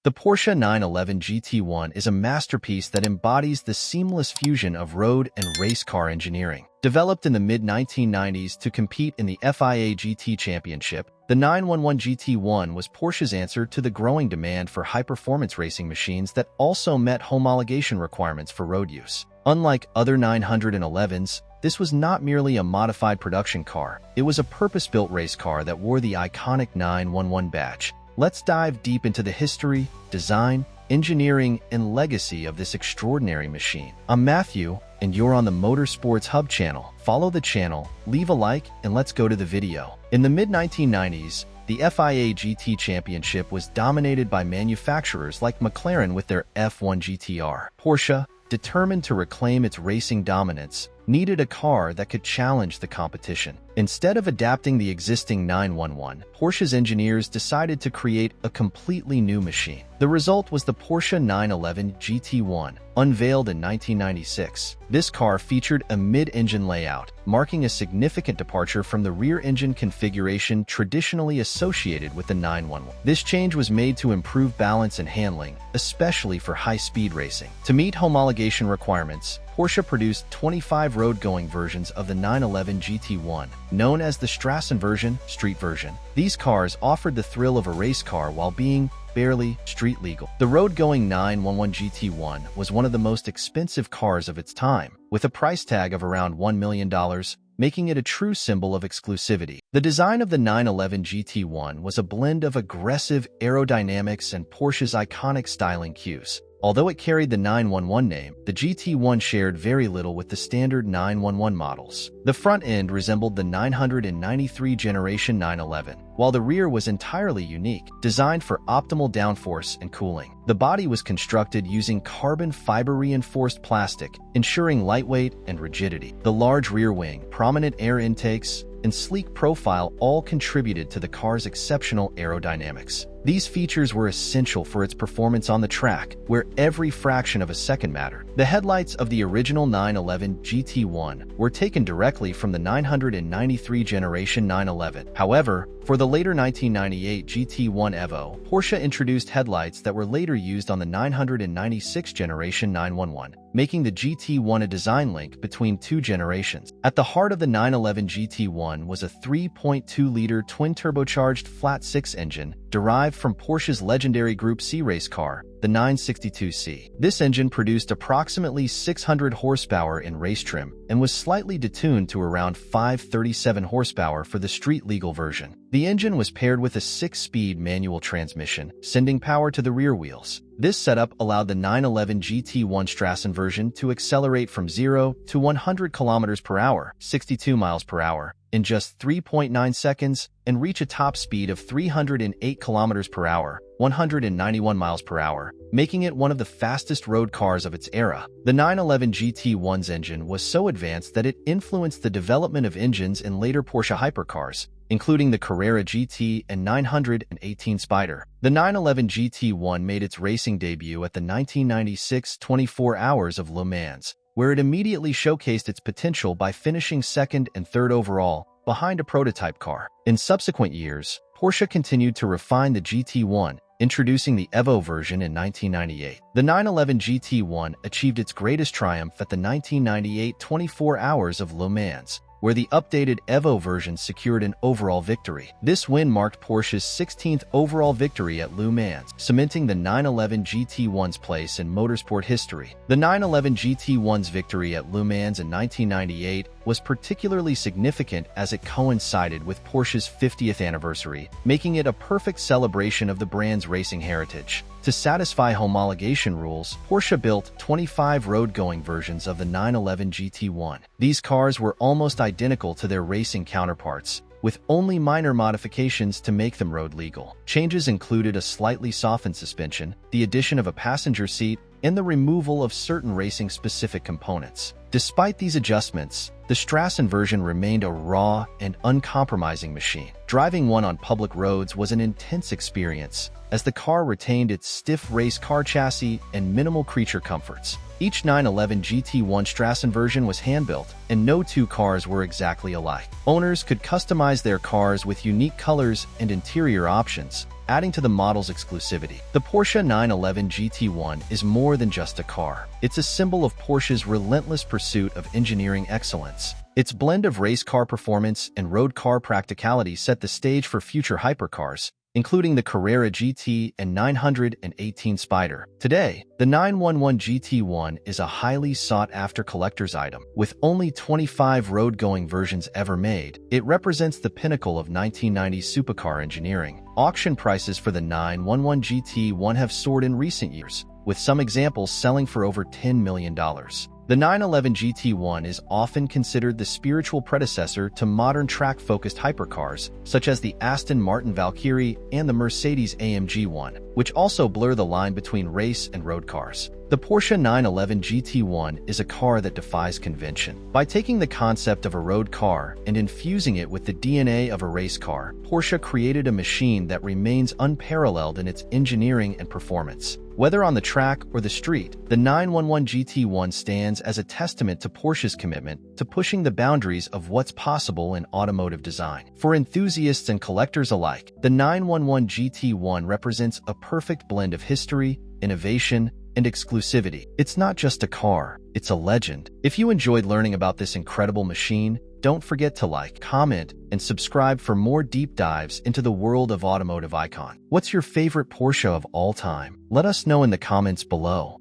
The Porsche 911 GT1 is a masterpiece that embodies the seamless fusion of road and race car engineering. Developed in the mid-1990s to compete in the FIA GT Championship, the 911 GT1 was Porsche's answer to the growing demand for high-performance racing machines that also met homologation requirements for road use. Unlike other 911s, this was not merely a modified production car. It was a purpose-built race car that wore the iconic 911 badge. Let's dive deep into the history, design, engineering, and legacy of this extraordinary machine. I'm Matthew, and you're on the Motorsports Hub channel. Follow the channel, leave a like, and let's go to the video. In the mid-1990s, the FIA GT Championship was dominated by manufacturers like McLaren with their F1 GTR. Porsche, determined to reclaim its racing dominance, needed a car that could challenge the competition. Instead of adapting the existing 911, Porsche's engineers decided to create a completely new machine. The result was the Porsche 911 GT1, unveiled in 1996. This car featured a mid-engine layout, marking a significant departure from the rear-engine configuration traditionally associated with the 911. This change was made to improve balance and handling, especially for high-speed racing. To meet homologation requirements, Porsche produced 25 road-going versions of the 911 GT1, known as the Strassen version, street version. These cars offered the thrill of a race car while being barely street legal. The road-going 911 GT1 was one of the most expensive cars of its time, with a price tag of around $1 million, making it a true symbol of exclusivity. The design of the 911 GT1 was a blend of aggressive aerodynamics and Porsche's iconic styling cues. Although it carried the 911 name, the GT1 shared very little with the standard 911 models. The front end resembled the 993 generation 911, while the rear was entirely unique, designed for optimal downforce and cooling. The body was constructed using carbon fiber reinforced plastic, ensuring lightweight and rigidity. The large rear wing, prominent air intakes, and sleek profile all contributed to the car's exceptional aerodynamics. These features were essential for its performance on the track, where every fraction of a second mattered. The headlights of the original 911 GT1 were taken directly from the 993 generation 911. However, for the later 1998 GT1 Evo, Porsche introduced headlights that were later used on the 996 generation 911, making the GT1 a design link between two generations. At the heart of the 911 GT1 was a 3.2-liter twin-turbocharged flat-six engine derived from Porsche's legendary Group C race car, the 962C. This engine produced approximately 600 horsepower in race trim and was slightly detuned to around 537 horsepower for the street-legal version. The engine was paired with a 6-speed manual transmission, sending power to the rear wheels. This setup allowed the 911 GT1 Strassen version to accelerate from 0 to 100 km per hour, 62 miles per hour, in just 3.9 seconds and reach a top speed of 308 km per hour, 191 miles per hour, making it one of the fastest road cars of its era. The 911 GT1's engine was so advanced that it influenced the development of engines in later Porsche hypercars, including the Carrera GT and 918 Spyder. The 911 GT1 made its racing debut at the 1996 24 Hours of Le Mans, where it immediately showcased its potential by finishing second and third overall, behind a prototype car. In subsequent years, Porsche continued to refine the GT1, introducing the Evo version in 1998. The 911 GT1 achieved its greatest triumph at the 1998 24 Hours of Le Mans, where the updated Evo version secured an overall victory. This win marked Porsche's 16th overall victory at Le Mans, cementing the 911 GT1's place in motorsport history. The 911 GT1's victory at Le Mans in 1998 was particularly significant as it coincided with Porsche's 50th anniversary, making it a perfect celebration of the brand's racing heritage. To satisfy homologation rules, Porsche built 25 road-going versions of the 911 GT1. These cars were almost identical to their racing counterparts, with only minor modifications to make them road legal. Changes included a slightly softened suspension, the addition of a passenger seat, and the removal of certain racing-specific components. Despite these adjustments, the Strassen version remained a raw and uncompromising machine. Driving one on public roads was an intense experience, as the car retained its stiff race car chassis and minimal creature comforts. Each 911 GT1 Strassen version was hand-built, and no two cars were exactly alike. Owners could customize their cars with unique colors and interior options, adding to the model's exclusivity. The Porsche 911 GT1 is more than just a car. It's a symbol of Porsche's relentless pursuit of engineering excellence. Its blend of race car performance and road car practicality set the stage for future hypercars, including the Carrera GT and 918 Spider. Today, the 911 GT1 is a highly sought-after collector's item. With only 25 road-going versions ever made, it represents the pinnacle of 1990s supercar engineering. Auction prices for the 911 GT1 have soared in recent years, with some examples selling for over $10 million. The 911 GT1 is often considered the spiritual predecessor to modern track-focused hypercars, such as the Aston Martin Valkyrie and the Mercedes-AMG 1, which also blur the line between race and road cars. The Porsche 911 GT1 is a car that defies convention. By taking the concept of a road car and infusing it with the DNA of a race car, Porsche created a machine that remains unparalleled in its engineering and performance. Whether on the track or the street, the 911 GT1 stands as a testament to Porsche's commitment to pushing the boundaries of what's possible in automotive design. For enthusiasts and collectors alike, the 911 GT1 represents a perfect blend of history, innovation, and exclusivity. It's not just a car, it's a legend. If you enjoyed learning about this incredible machine, don't forget to like, comment, and subscribe for more deep dives into the world of automotive icon. What's your favorite Porsche of all time? Let us know in the comments below.